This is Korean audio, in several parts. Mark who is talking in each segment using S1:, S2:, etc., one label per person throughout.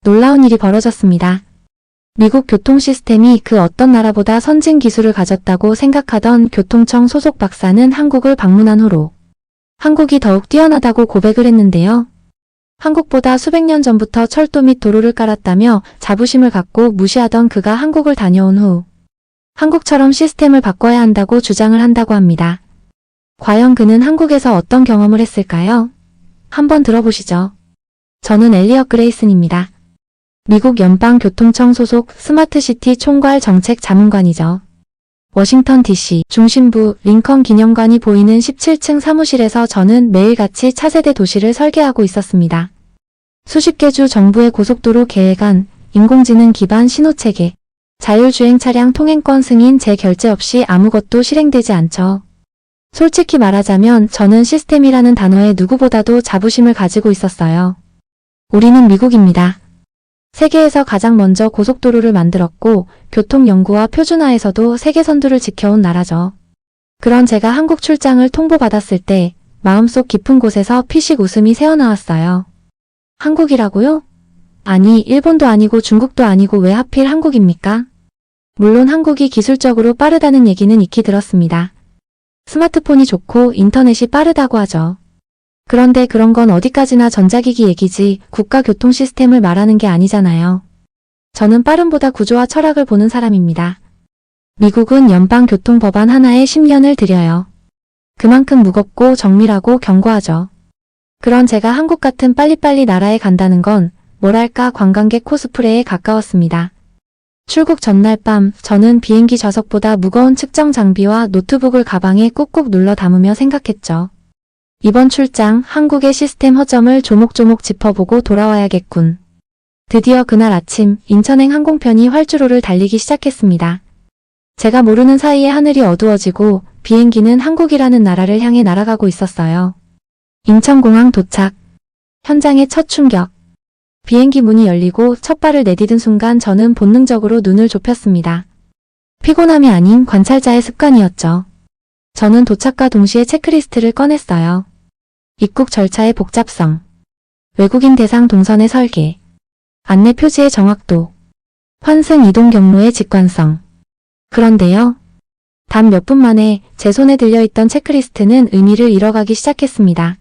S1: 놀라운 일이 벌어졌습니다. 미국 교통 시스템이 그 어떤 나라보다 선진 기술을 가졌다고 생각하던 교통청 소속 박사는 한국을 방문한 후로 한국이 더욱 뛰어나다고 고백을 했는데요. 한국보다 수백 년 전부터 철도 및 도로를 깔았다며 자부심을 갖고 무시하던 그가 한국을 다녀온 후 한국처럼 시스템을 바꿔야 한다고 주장을 한다고 합니다. 과연 그는 한국에서 어떤 경험을 했을까요? 한번 들어보시죠. 저는 엘리엇 그레이슨입니다. 미국 연방교통청 소속 스마트시티 총괄 정책 자문관이죠. 워싱턴 DC 중심부 링컨 기념관이 보이는 17층 사무실에서 저는 매일같이 차세대 도시를 설계하고 있었습니다. 수십 개 주 정부의 고속도로 계획안, 인공지능 기반 신호체계, 자율주행 차량 통행권 승인 제 결제 없이 아무것도 실행되지 않죠. 솔직히 말하자면 저는 시스템이라는 단어에 누구보다도 자부심을 가지고 있었어요. 우리는 미국입니다. 세계에서 가장 먼저 고속도로를 만들었고 교통연구와 표준화에서도 세계 선두를 지켜온 나라죠. 그런 제가 한국 출장을 통보받았을 때 마음속 깊은 곳에서 피식 웃음이 새어나왔어요. 한국이라고요? 아니, 일본도 아니고 중국도 아니고 왜 하필 한국입니까? 물론 한국이 기술적으로 빠르다는 얘기는 익히 들었습니다. 스마트폰이 좋고 인터넷이 빠르다고 하죠. 그런데 그런 건 어디까지나 전자기기 얘기지 국가 교통 시스템을 말하는 게 아니잖아요. 저는 빠름보다 구조와 철학을 보는 사람입니다. 미국은 연방교통법안 하나에 10년을 들여요. 그만큼 무겁고 정밀하고 견고하죠. 그런 제가 한국 같은 빨리빨리 나라에 간다는 건 뭐랄까 관광객 코스프레에 가까웠습니다. 출국 전날 밤 저는 비행기 좌석보다 무거운 측정 장비와 노트북을 가방에 꾹꾹 눌러 담으며 생각했죠. 이번 출장 한국의 시스템 허점을 조목조목 짚어보고 돌아와야겠군. 드디어 그날 아침 인천행 항공편이 활주로를 달리기 시작했습니다. 제가 모르는 사이에 하늘이 어두워지고 비행기는 한국이라는 나라를 향해 날아가고 있었어요. 인천공항 도착. 현장의 첫 충격. 비행기 문이 열리고 첫 발을 내디딘 순간 저는 본능적으로 눈을 좁혔습니다. 피곤함이 아닌 관찰자의 습관이었죠. 저는 도착과 동시에 체크리스트를 꺼냈어요. 입국 절차의 복잡성, 외국인 대상 동선의 설계, 안내 표지의 정확도, 환승 이동 경로의 직관성. 그런데요. 단 몇 분 만에 제 손에 들려있던 체크리스트는 의미를 잃어가기 시작했습니다.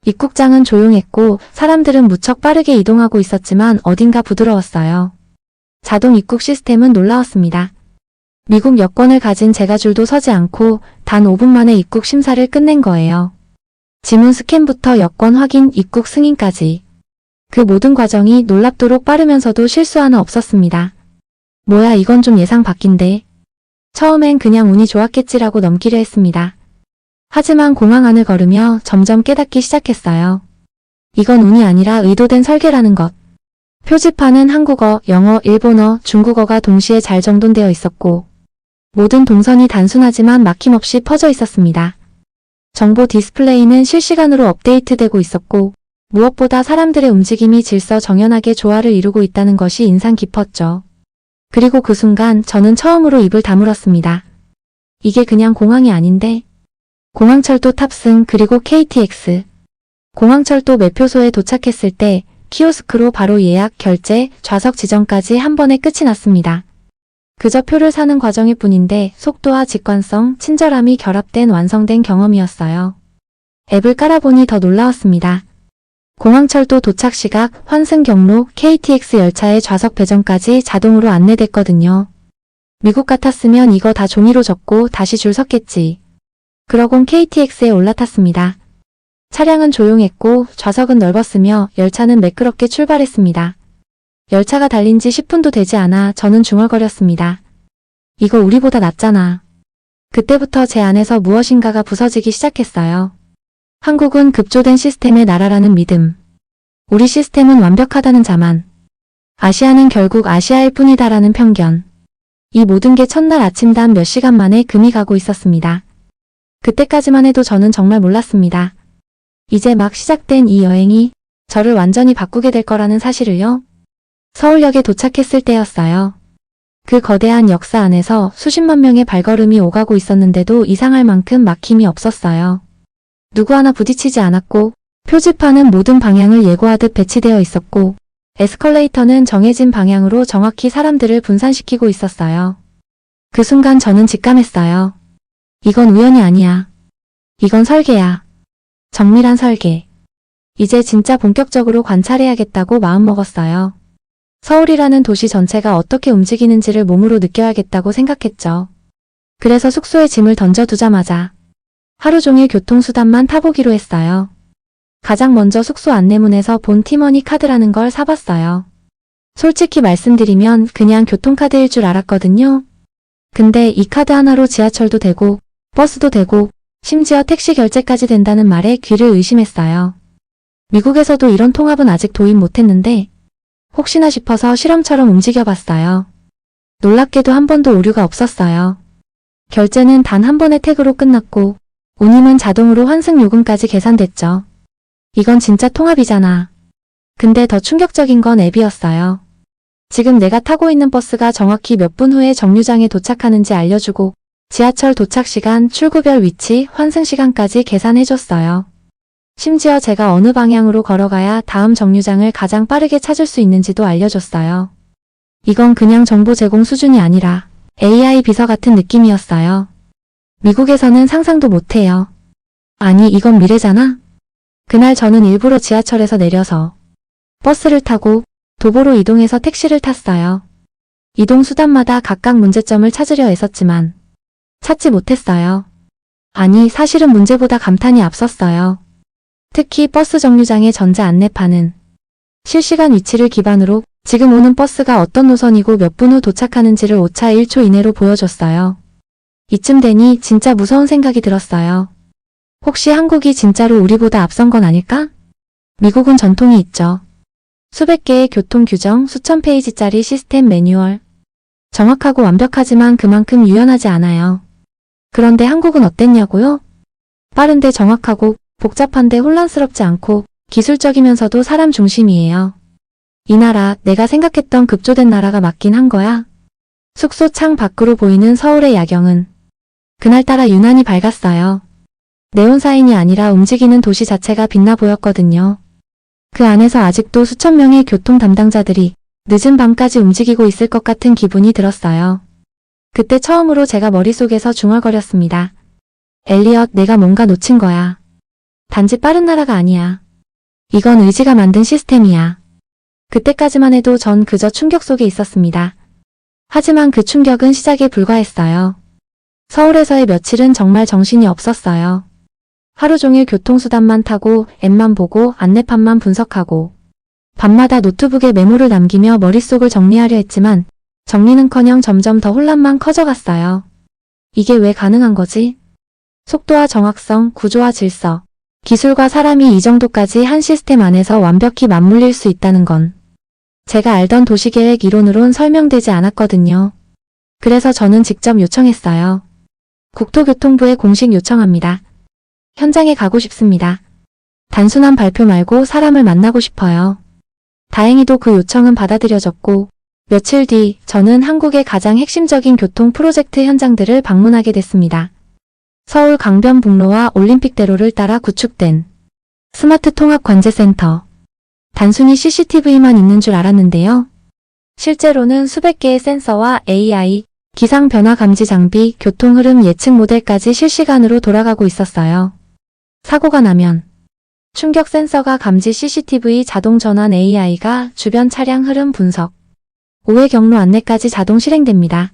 S1: 입국장은 조용했고 사람들은 무척 빠르게 이동하고 있었지만 어딘가 부드러웠어요. 자동 입국 시스템은 놀라웠습니다. 미국 여권을 가진 제가 줄도 서지 않고 단 5분 만에 입국 심사를 끝낸 거예요. 지문 스캔부터 여권 확인, 입국 승인까지. 그 모든 과정이 놀랍도록 빠르면서도 실수 하나 없었습니다. 뭐야 이건 좀 예상 밖인데. 처음엔 그냥 운이 좋았겠지라고 넘기려 했습니다. 하지만 공항 안을 걸으며 점점 깨닫기 시작했어요. 이건 운이 아니라 의도된 설계라는 것. 표지판은 한국어, 영어, 일본어, 중국어가 동시에 잘 정돈되어 있었고 모든 동선이 단순하지만 막힘없이 퍼져 있었습니다. 정보 디스플레이는 실시간으로 업데이트되고 있었고 무엇보다 사람들의 움직임이 질서 정연하게 조화를 이루고 있다는 것이 인상 깊었죠. 그리고 그 순간 저는 처음으로 입을 다물었습니다. 이게 그냥 공항이 아닌데? 공항철도 탑승 그리고 KTX. 공항철도 매표소에 도착했을 때 키오스크로 바로 예약, 결제, 좌석 지정까지 한 번에 끝이 났습니다. 그저 표를 사는 과정일 뿐인데 속도와 직관성, 친절함이 결합된 완성된 경험이었어요. 앱을 깔아보니 더 놀라웠습니다. 공항철도 도착 시각, 환승 경로, KTX 열차의 좌석 배정까지 자동으로 안내됐거든요. 미국 같았으면 이거 다 종이로 적고 다시 줄 섰겠지. 그러곤 KTX에 올라탔습니다. 차량은 조용했고 좌석은 넓었으며 열차는 매끄럽게 출발했습니다. 열차가 달린 지 10분도 되지 않아 저는 중얼거렸습니다. 이거 우리보다 낫잖아. 그때부터 제 안에서 무엇인가가 부서지기 시작했어요. 한국은 급조된 시스템의 나라라는 믿음. 우리 시스템은 완벽하다는 자만. 아시아는 결국 아시아일 뿐이다라는 편견. 이 모든 게 첫날 아침 단 몇 시간 만에 금이 가고 있었습니다. 그때까지만 해도 저는 정말 몰랐습니다. 이제 막 시작된 이 여행이 저를 완전히 바꾸게 될 거라는 사실을요. 서울역에 도착했을 때였어요. 그 거대한 역사 안에서 수십만 명의 발걸음이 오가고 있었는데도 이상할 만큼 막힘이 없었어요. 누구 하나 부딪히지 않았고 표지판은 모든 방향을 예고하듯 배치되어 있었고 에스컬레이터는 정해진 방향으로 정확히 사람들을 분산시키고 있었어요. 그 순간 저는 직감했어요. 이건 우연이 아니야. 이건 설계야. 정밀한 설계. 이제 진짜 본격적으로 관찰해야겠다고 마음먹었어요. 서울이라는 도시 전체가 어떻게 움직이는지를 몸으로 느껴야겠다고 생각했죠. 그래서 숙소에 짐을 던져두자마자 하루 종일 교통수단만 타보기로 했어요. 가장 먼저 숙소 안내문에서 본 티머니 카드라는 걸 사봤어요. 솔직히 말씀드리면 그냥 교통카드일 줄 알았거든요. 근데 이 카드 하나로 지하철도 되고 버스도 되고 심지어 택시 결제까지 된다는 말에 귀를 의심했어요. 미국에서도 이런 통합은 아직 도입 못했는데 혹시나 싶어서 실험처럼 움직여봤어요. 놀랍게도 한 번도 오류가 없었어요. 결제는 단 한 번의 태그로 끝났고 운임은 자동으로 환승 요금까지 계산됐죠. 이건 진짜 통합이잖아. 근데 더 충격적인 건 앱이었어요. 지금 내가 타고 있는 버스가 정확히 몇 분 후에 정류장에 도착하는지 알려주고 지하철 도착 시간, 출구별 위치, 환승 시간까지 계산해줬어요. 심지어 제가 어느 방향으로 걸어가야 다음 정류장을 가장 빠르게 찾을 수 있는지도 알려줬어요. 이건 그냥 정보 제공 수준이 아니라 AI 비서 같은 느낌이었어요. 미국에서는 상상도 못해요. 아니, 이건 미래잖아? 그날 저는 일부러 지하철에서 내려서 버스를 타고 도보로 이동해서 택시를 탔어요. 이동 수단마다 각각 문제점을 찾으려 애썼지만 찾지 못했어요. 아니, 사실은 문제보다 감탄이 앞섰어요. 특히 버스 정류장의 전자 안내판은 실시간 위치를 기반으로 지금 오는 버스가 어떤 노선이고 몇 분 후 도착하는지를 오차 1초 이내로 보여줬어요. 이쯤 되니 진짜 무서운 생각이 들었어요. 혹시 한국이 진짜로 우리보다 앞선 건 아닐까? 미국은 전통이 있죠. 수백 개의 교통 규정, 수천 페이지짜리 시스템 매뉴얼. 정확하고 완벽하지만 그만큼 유연하지 않아요. 그런데 한국은 어땠냐고요? 빠른데 정확하고 복잡한데 혼란스럽지 않고 기술적이면서도 사람 중심이에요. 이 나라, 내가 생각했던 급조된 나라가 맞긴 한 거야. 숙소 창 밖으로 보이는 서울의 야경은 그날따라 유난히 밝았어요. 네온사인이 아니라 움직이는 도시 자체가 빛나 보였거든요. 그 안에서 아직도 수천 명의 교통 담당자들이 늦은 밤까지 움직이고 있을 것 같은 기분이 들었어요. 그때 처음으로 제가 머릿속에서 중얼거렸습니다. 엘리엇, 내가 뭔가 놓친 거야. 단지 빠른 나라가 아니야. 이건 의지가 만든 시스템이야. 그때까지만 해도 전 그저 충격 속에 있었습니다. 하지만 그 충격은 시작에 불과했어요. 서울에서의 며칠은 정말 정신이 없었어요. 하루 종일 교통수단만 타고 앱만 보고 안내판만 분석하고 밤마다 노트북에 메모를 남기며 머릿속을 정리하려 했지만 정리는커녕 점점 더 혼란만 커져갔어요. 이게 왜 가능한 거지? 속도와 정확성, 구조와 질서, 기술과 사람이 이 정도까지 한 시스템 안에서 완벽히 맞물릴 수 있다는 건 제가 알던 도시계획 이론으론 설명되지 않았거든요. 그래서 저는 직접 요청했어요. 국토교통부에 공식 요청합니다. 현장에 가고 싶습니다. 단순한 발표 말고 사람을 만나고 싶어요. 다행히도 그 요청은 받아들여졌고 며칠 뒤 저는 한국의 가장 핵심적인 교통 프로젝트 현장들을 방문하게 됐습니다. 서울 강변북로와 올림픽대로를 따라 구축된 스마트 통합관제센터. 단순히 CCTV만 있는 줄 알았는데요. 실제로는 수백 개의 센서와 AI, 기상 변화 감지 장비, 교통 흐름 예측 모델까지 실시간으로 돌아가고 있었어요. 사고가 나면 충격 센서가 감지 CCTV 자동 전환 AI가 주변 차량 흐름 분석, 우회 경로 안내까지 자동 실행됩니다.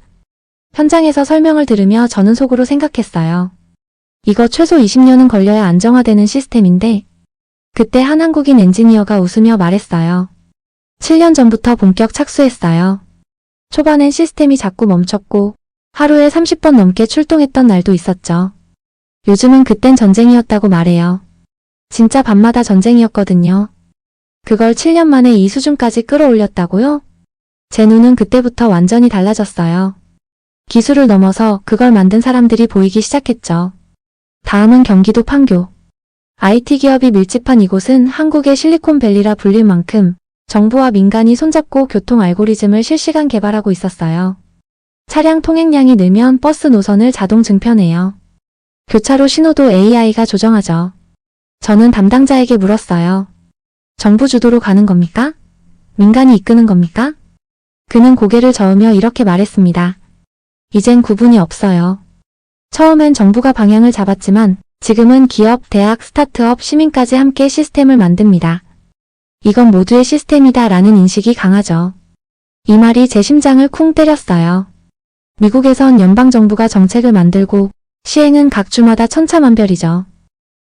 S1: 현장에서 설명을 들으며 저는 속으로 생각했어요. 이거 최소 20년은 걸려야 안정화되는 시스템인데 그때 한 한국인 엔지니어가 웃으며 말했어요. 7년 전부터 본격 착수했어요. 초반엔 시스템이 자꾸 멈췄고 하루에 30번 넘게 출동했던 날도 있었죠. 요즘은 그땐 전쟁이었다고 말해요. 진짜 밤마다 전쟁이었거든요. 그걸 7년 만에 이 수준까지 끌어올렸다고요? 제 눈은 그때부터 완전히 달라졌어요. 기술을 넘어서 그걸 만든 사람들이 보이기 시작했죠. 다음은 경기도 판교. IT 기업이 밀집한 이곳은 한국의 실리콘밸리라 불릴 만큼 정부와 민간이 손잡고 교통 알고리즘을 실시간 개발하고 있었어요. 차량 통행량이 늘면 버스 노선을 자동 증편해요. 교차로 신호도 AI가 조정하죠. 저는 담당자에게 물었어요. 정부 주도로 가는 겁니까? 민간이 이끄는 겁니까? 그는 고개를 저으며 이렇게 말했습니다. 이젠 구분이 없어요. 처음엔 정부가 방향을 잡았지만 지금은 기업, 대학, 스타트업, 시민까지 함께 시스템을 만듭니다. 이건 모두의 시스템이다 라는 인식이 강하죠. 이 말이 제 심장을 쿵 때렸어요. 미국에선 연방정부가 정책을 만들고 시행은 각 주마다 천차만별이죠.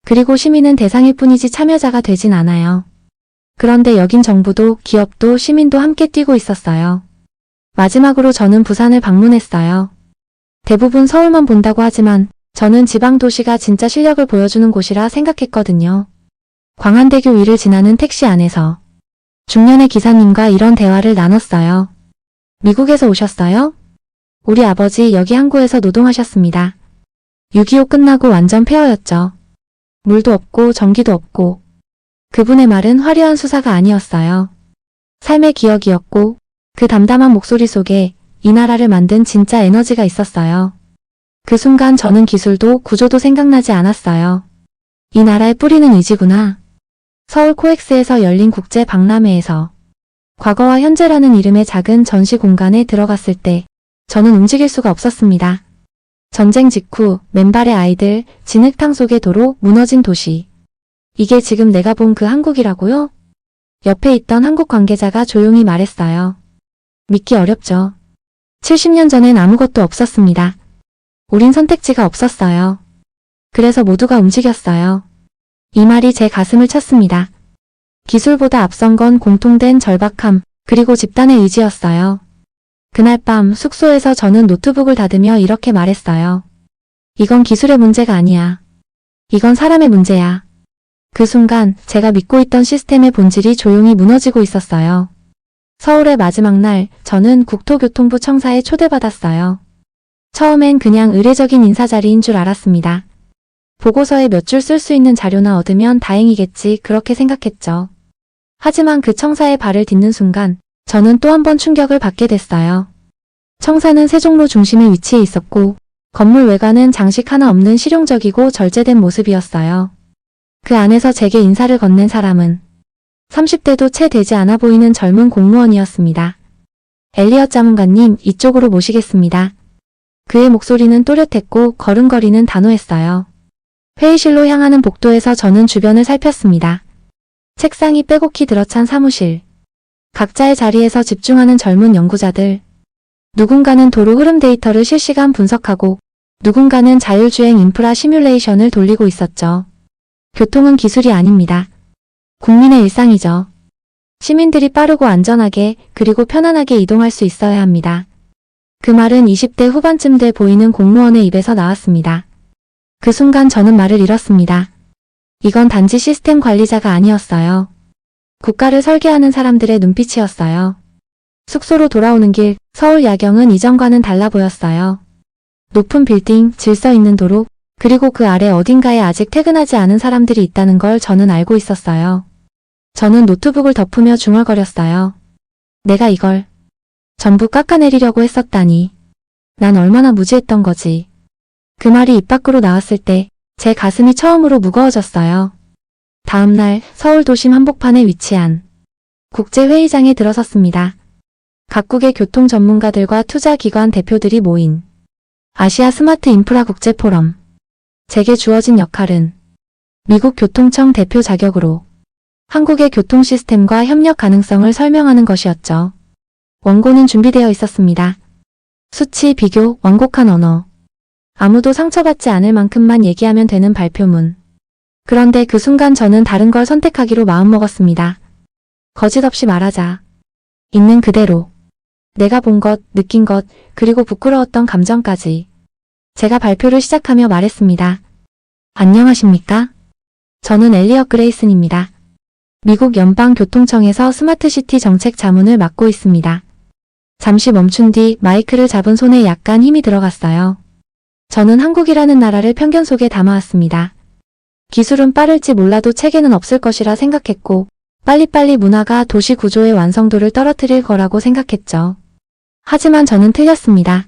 S1: 그리고 시민은 대상일 뿐이지 참여자가 되진 않아요. 그런데 여긴 정부도 기업도 시민도 함께 뛰고 있었어요. 마지막으로 저는 부산을 방문했어요. 대부분 서울만 본다고 하지만 저는 지방도시가 진짜 실력을 보여주는 곳이라 생각했거든요. 광안대교 위를 지나는 택시 안에서 중년의 기사님과 이런 대화를 나눴어요. 미국에서 오셨어요? 우리 아버지 여기 항구에서 노동하셨습니다. 6.25 끝나고 완전 폐허였죠. 물도 없고 전기도 없고. 그분의 말은 화려한 수사가 아니었어요. 삶의 기억이었고 그 담담한 목소리 속에 이 나라를 만든 진짜 에너지가 있었어요. 그 순간 저는 기술도 구조도 생각나지 않았어요. 이 나라의 뿌리는 의지구나. 서울 코엑스에서 열린 국제 박람회에서 과거와 현재라는 이름의 작은 전시 공간에 들어갔을 때 저는 움직일 수가 없었습니다. 전쟁 직후 맨발의 아이들, 진흙탕 속의 도로, 무너진 도시. 이게 지금 내가 본 그 한국이라고요? 옆에 있던 한국 관계자가 조용히 말했어요. 믿기 어렵죠. 70년 전엔 아무것도 없었습니다. 우린 선택지가 없었어요. 그래서 모두가 움직였어요. 이 말이 제 가슴을 쳤습니다. 기술보다 앞선 건 공통된 절박함, 그리고 집단의 의지였어요. 그날 밤 숙소에서 저는 노트북을 닫으며 이렇게 말했어요. 이건 기술의 문제가 아니야. 이건 사람의 문제야. 그 순간 제가 믿고 있던 시스템의 본질이 조용히 무너지고 있었어요. 서울의 마지막 날 저는 국토교통부 청사에 초대받았어요. 처음엔 그냥 의례적인 인사 자리인 줄 알았습니다. 보고서에 몇 줄 쓸 수 있는 자료나 얻으면 다행이겠지 그렇게 생각했죠. 하지만 그 청사에 발을 딛는 순간 저는 또 한 번 충격을 받게 됐어요. 청사는 세종로 중심에 위치해 있었고 건물 외관은 장식 하나 없는 실용적이고 절제된 모습이었어요. 그 안에서 제게 인사를 건넨 사람은 30대도 채 되지 않아 보이는 젊은 공무원이었습니다. 엘리엇 자문관님, 이쪽으로 모시겠습니다. 그의 목소리는 또렷했고 걸음걸이는 단호했어요. 회의실로 향하는 복도에서 저는 주변을 살폈습니다. 책상이 빼곡히 들어찬 사무실. 각자의 자리에서 집중하는 젊은 연구자들. 누군가는 도로 흐름 데이터를 실시간 분석하고 누군가는 자율주행 인프라 시뮬레이션을 돌리고 있었죠. 교통은 기술이 아닙니다. 국민의 일상이죠. 시민들이 빠르고 안전하게 그리고 편안하게 이동할 수 있어야 합니다. 그 말은 20대 후반쯤 돼 보이는 공무원의 입에서 나왔습니다. 그 순간 저는 말을 잃었습니다. 이건 단지 시스템 관리자가 아니었어요. 국가를 설계하는 사람들의 눈빛이었어요. 숙소로 돌아오는 길, 서울 야경은 이전과는 달라 보였어요. 높은 빌딩, 질서 있는 도로, 그리고 그 아래 어딘가에 아직 퇴근하지 않은 사람들이 있다는 걸 저는 알고 있었어요. 저는 노트북을 덮으며 중얼거렸어요. 내가 이걸 전부 깎아내리려고 했었다니. 난 얼마나 무지했던 거지. 그 말이 입 밖으로 나왔을 때 제 가슴이 처음으로 무거워졌어요. 다음 날 서울 도심 한복판에 위치한 국제회의장에 들어섰습니다. 각국의 교통 전문가들과 투자기관 대표들이 모인 아시아 스마트 인프라 국제 포럼. 제게 주어진 역할은 미국 교통청 대표 자격으로 한국의 교통 시스템과 협력 가능성을 설명하는 것이었죠. 원고는 준비되어 있었습니다. 수치, 비교, 완곡한 언어. 아무도 상처받지 않을 만큼만 얘기하면 되는 발표문. 그런데 그 순간 저는 다른 걸 선택하기로 마음먹었습니다. 거짓 없이 말하자. 있는 그대로. 내가 본 것, 느낀 것, 그리고 부끄러웠던 감정까지. 제가 발표를 시작하며 말했습니다. 안녕하십니까? 저는 엘리엇 그레이슨입니다. 미국 연방교통청에서 스마트시티 정책 자문을 맡고 있습니다. 잠시 멈춘 뒤 마이크를 잡은 손에 약간 힘이 들어갔어요. 저는 한국이라는 나라를 편견 속에 담아왔습니다. 기술은 빠를지 몰라도 체계는 없을 것이라 생각했고 빨리빨리 문화가 도시 구조의 완성도를 떨어뜨릴 거라고 생각했죠. 하지만 저는 틀렸습니다.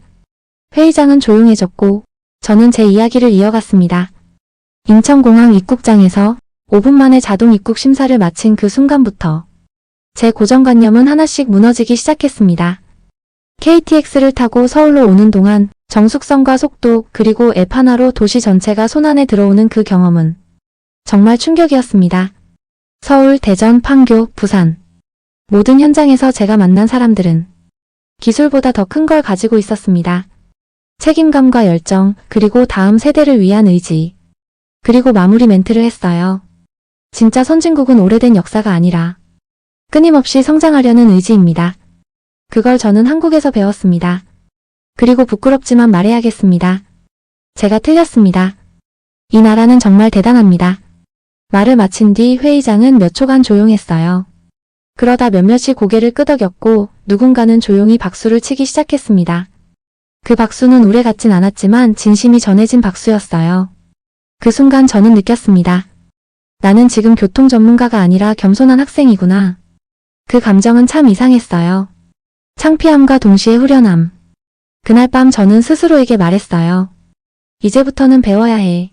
S1: 회의장은 조용해졌고 저는 제 이야기를 이어갔습니다. 인천공항 입국장에서 5분 만에 자동 입국 심사를 마친 그 순간부터 제 고정관념은 하나씩 무너지기 시작했습니다. KTX를 타고 서울로 오는 동안 정숙성과 속도 그리고 앱 하나로 도시 전체가 손안에 들어오는 그 경험은 정말 충격이었습니다. 서울, 대전, 판교, 부산 모든 현장에서 제가 만난 사람들은 기술보다 더 큰 걸 가지고 있었습니다. 책임감과 열정, 그리고 다음 세대를 위한 의지. 그리고 마무리 멘트를 했어요. 진짜 선진국은 오래된 역사가 아니라 끊임없이 성장하려는 의지입니다. 그걸 저는 한국에서 배웠습니다. 그리고 부끄럽지만 말해야겠습니다. 제가 틀렸습니다. 이 나라는 정말 대단합니다. 말을 마친 뒤 회의장은 몇 초간 조용했어요. 그러다 몇몇이 고개를 끄덕였고 누군가는 조용히 박수를 치기 시작했습니다. 그 박수는 오래 같진 않았지만 진심이 전해진 박수였어요. 그 순간 저는 느꼈습니다. 나는 지금 교통 전문가가 아니라 겸손한 학생이구나. 그 감정은 참 이상했어요. 창피함과 동시에 후련함. 그날 밤 저는 스스로에게 말했어요. 이제부터는 배워야 해.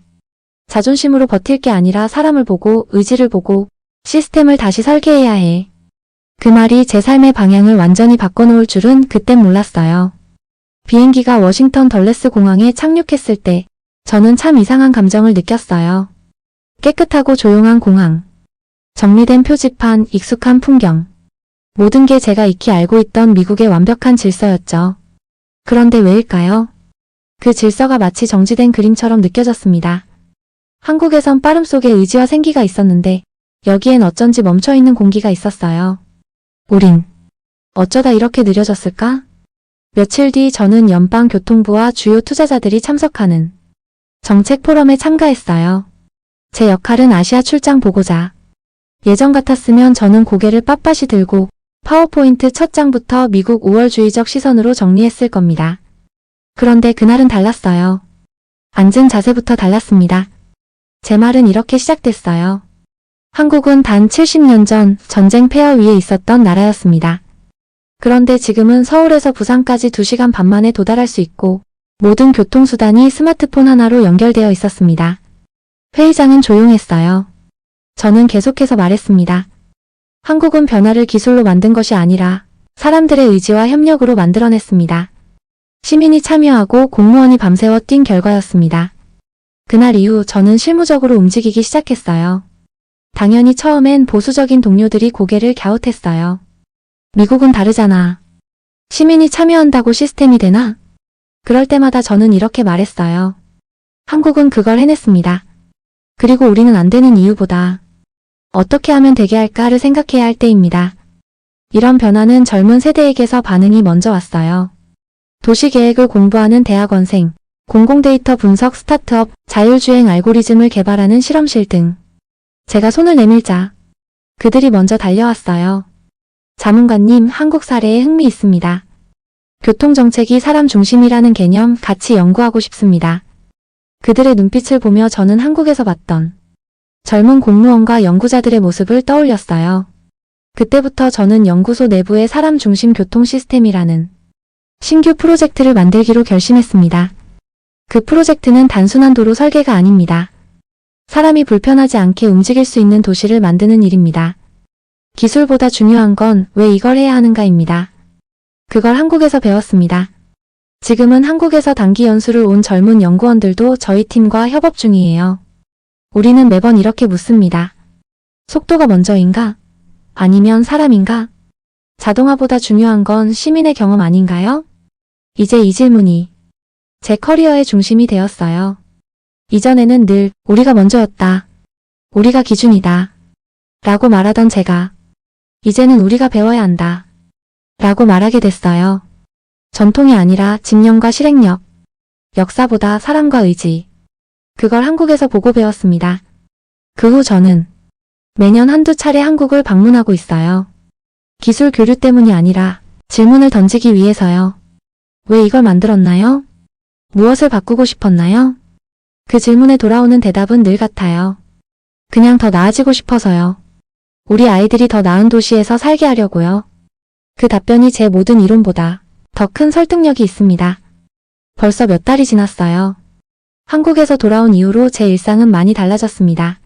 S1: 자존심으로 버틸 게 아니라 사람을 보고 의지를 보고 시스템을 다시 설계해야 해. 그 말이 제 삶의 방향을 완전히 바꿔놓을 줄은 그땐 몰랐어요. 비행기가 워싱턴 덜레스 공항에 착륙했을 때 저는 참 이상한 감정을 느꼈어요. 깨끗하고 조용한 공항. 정리된 표지판, 익숙한 풍경. 모든 게 제가 익히 알고 있던 미국의 완벽한 질서였죠. 그런데 왜일까요? 그 질서가 마치 정지된 그림처럼 느껴졌습니다. 한국에선 빠름 속에 의지와 생기가 있었는데 여기엔 어쩐지 멈춰있는 공기가 있었어요. 우린 어쩌다 이렇게 느려졌을까? 며칠 뒤 저는 연방교통부와 주요 투자자들이 참석하는 정책 포럼에 참가했어요. 제 역할은 아시아 출장 보고자. 예전 같았으면 저는 고개를 빳빳이 들고 파워포인트 첫 장부터 미국 우월주의적 시선으로 정리했을 겁니다. 그런데 그날은 달랐어요. 앉은 자세부터 달랐습니다. 제 말은 이렇게 시작됐어요. 한국은 단 70년 전 전쟁 폐허 위에 있었던 나라였습니다. 그런데 지금은 서울에서 부산까지 2시간 반 만에 도달할 수 있고 모든 교통수단이 스마트폰 하나로 연결되어 있었습니다. 회의장은 조용했어요. 저는 계속해서 말했습니다. 한국은 변화를 기술로 만든 것이 아니라 사람들의 의지와 협력으로 만들어냈습니다. 시민이 참여하고 공무원이 밤새워 뛴 결과였습니다. 그날 이후 저는 실무적으로 움직이기 시작했어요. 당연히 처음엔 보수적인 동료들이 고개를 갸웃했어요. 미국은 다르잖아. 시민이 참여한다고 시스템이 되나? 그럴 때마다 저는 이렇게 말했어요. 한국은 그걸 해냈습니다. 그리고 우리는 안 되는 이유보다 어떻게 하면 되게 할까를 생각해야 할 때입니다. 이런 변화는 젊은 세대에게서 반응이 먼저 왔어요. 도시계획을 공부하는 대학원생, 공공데이터 분석 스타트업, 자율주행 알고리즘을 개발하는 실험실 등 제가 손을 내밀자 그들이 먼저 달려왔어요. 자문관님, 한국 사례에 흥미 있습니다. 교통정책이 사람 중심이라는 개념 같이 연구하고 싶습니다. 그들의 눈빛을 보며 저는 한국에서 봤던 젊은 공무원과 연구자들의 모습을 떠올렸어요. 그때부터 저는 연구소 내부의 사람 중심 교통 시스템이라는 신규 프로젝트를 만들기로 결심했습니다. 그 프로젝트는 단순한 도로 설계가 아닙니다. 사람이 불편하지 않게 움직일 수 있는 도시를 만드는 일입니다. 기술보다 중요한 건 왜 이걸 해야 하는가입니다. 그걸 한국에서 배웠습니다. 지금은 한국에서 단기 연수를 온 젊은 연구원들도 저희 팀과 협업 중이에요. 우리는 매번 이렇게 묻습니다. 속도가 먼저인가? 아니면 사람인가? 자동화보다 중요한 건 시민의 경험 아닌가요? 이제 이 질문이 제 커리어의 중심이 되었어요. 이전에는 늘 우리가 먼저였다. 우리가 기준이다. 라고 말하던 제가 이제는 우리가 배워야 한다. 라고 말하게 됐어요. 전통이 아니라 집념과 실행력. 역사보다 사람과 의지. 그걸 한국에서 보고 배웠습니다. 그 후 저는 매년 한두 차례 한국을 방문하고 있어요. 기술 교류 때문이 아니라 질문을 던지기 위해서요. 왜 이걸 만들었나요? 무엇을 바꾸고 싶었나요? 그 질문에 돌아오는 대답은 늘 같아요. 그냥 더 나아지고 싶어서요. 우리 아이들이 더 나은 도시에서 살게 하려고요. 그 답변이 제 모든 이론보다 더 큰 설득력이 있습니다. 벌써 몇 달이 지났어요. 한국에서 돌아온 이후로 제 일상은 많이 달라졌습니다.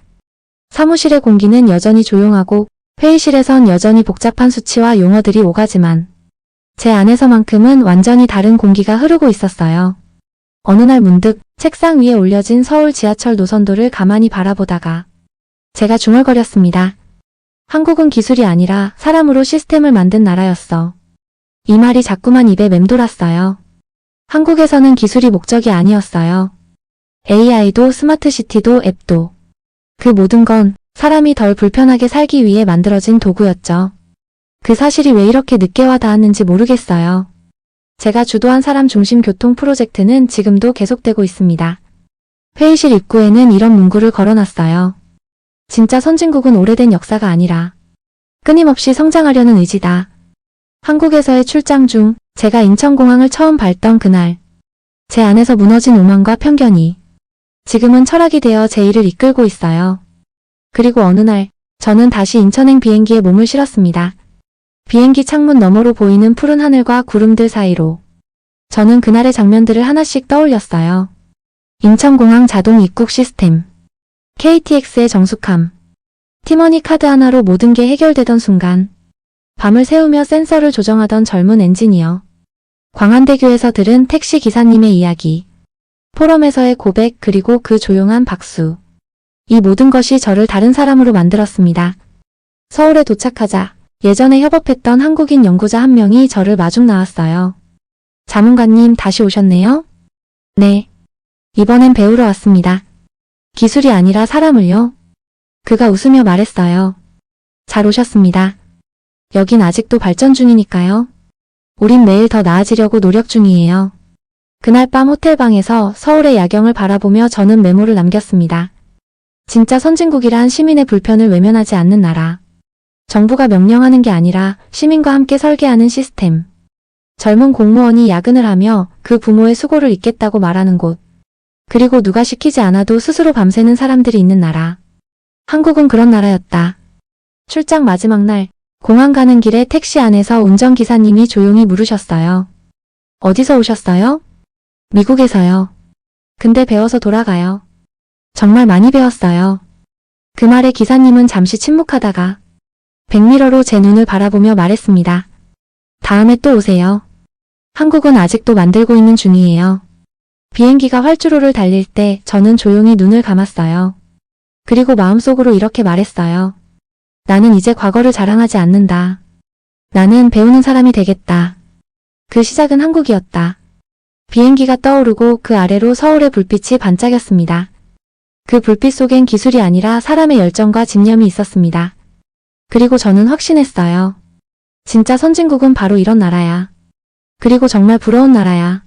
S1: 사무실의 공기는 여전히 조용하고 회의실에선 여전히 복잡한 수치와 용어들이 오가지만 제 안에서만큼은 완전히 다른 공기가 흐르고 있었어요. 어느 날 문득 책상 위에 올려진 서울 지하철 노선도를 가만히 바라보다가 제가 중얼거렸습니다. 한국은 기술이 아니라 사람으로 시스템을 만든 나라였어. 이 말이 자꾸만 입에 맴돌았어요. 한국에서는 기술이 목적이 아니었어요. AI도 스마트시티도 앱도 그 모든 건 사람이 덜 불편하게 살기 위해 만들어진 도구였죠. 그 사실이 왜 이렇게 늦게 와 닿았는지 모르겠어요. 제가 주도한 사람 중심 교통 프로젝트는 지금도 계속되고 있습니다. 회의실 입구에는 이런 문구를 걸어놨어요. 진짜 선진국은 오래된 역사가 아니라 끊임없이 성장하려는 의지다. 한국에서의 출장 중 제가 인천공항을 처음 밟던 그날 제 안에서 무너진 오만과 편견이 지금은 철학이 되어 제 일을 이끌고 있어요. 그리고 어느 날 저는 다시 인천행 비행기에 몸을 실었습니다. 비행기 창문 너머로 보이는 푸른 하늘과 구름들 사이로 저는 그날의 장면들을 하나씩 떠올렸어요. 인천공항 자동 입국 시스템, KTX의 정숙함, 티머니 카드 하나로 모든 게 해결되던 순간 밤을 새우며 센서를 조정하던 젊은 엔지니어, 광안대교에서 들은 택시 기사님의 이야기, 포럼에서의 고백 그리고 그 조용한 박수. 이 모든 것이 저를 다른 사람으로 만들었습니다. 서울에 도착하자 예전에 협업했던 한국인 연구자 한 명이 저를 마중 나왔어요. 자문관님 다시 오셨네요? 네. 이번엔 배우러 왔습니다. 기술이 아니라 사람을요? 그가 웃으며 말했어요. 잘 오셨습니다. 여긴 아직도 발전 중이니까요. 우린 매일 더 나아지려고 노력 중이에요. 그날 밤 호텔방에서 서울의 야경을 바라보며 저는 메모를 남겼습니다. 진짜 선진국이란 시민의 불편을 외면하지 않는 나라. 정부가 명령하는 게 아니라 시민과 함께 설계하는 시스템. 젊은 공무원이 야근을 하며 그 부모의 수고를 잊겠다고 말하는 곳. 그리고 누가 시키지 않아도 스스로 밤새는 사람들이 있는 나라. 한국은 그런 나라였다. 출장 마지막 날, 공항 가는 길에 택시 안에서 운전기사님이 조용히 물으셨어요. 어디서 오셨어요? 미국에서요. 근데 배워서 돌아가요. 정말 많이 배웠어요. 그 말에 기사님은 잠시 침묵하다가 백미러로 제 눈을 바라보며 말했습니다. 다음에 또 오세요. 한국은 아직도 만들고 있는 중이에요. 비행기가 활주로를 달릴 때 저는 조용히 눈을 감았어요. 그리고 마음속으로 이렇게 말했어요. 나는 이제 과거를 자랑하지 않는다. 나는 배우는 사람이 되겠다. 그 시작은 한국이었다. 비행기가 떠오르고 그 아래로 서울의 불빛이 반짝였습니다. 그 불빛 속엔 기술이 아니라 사람의 열정과 집념이 있었습니다. 그리고 저는 확신했어요. 진짜 선진국은 바로 이런 나라야. 그리고 정말 부러운 나라야.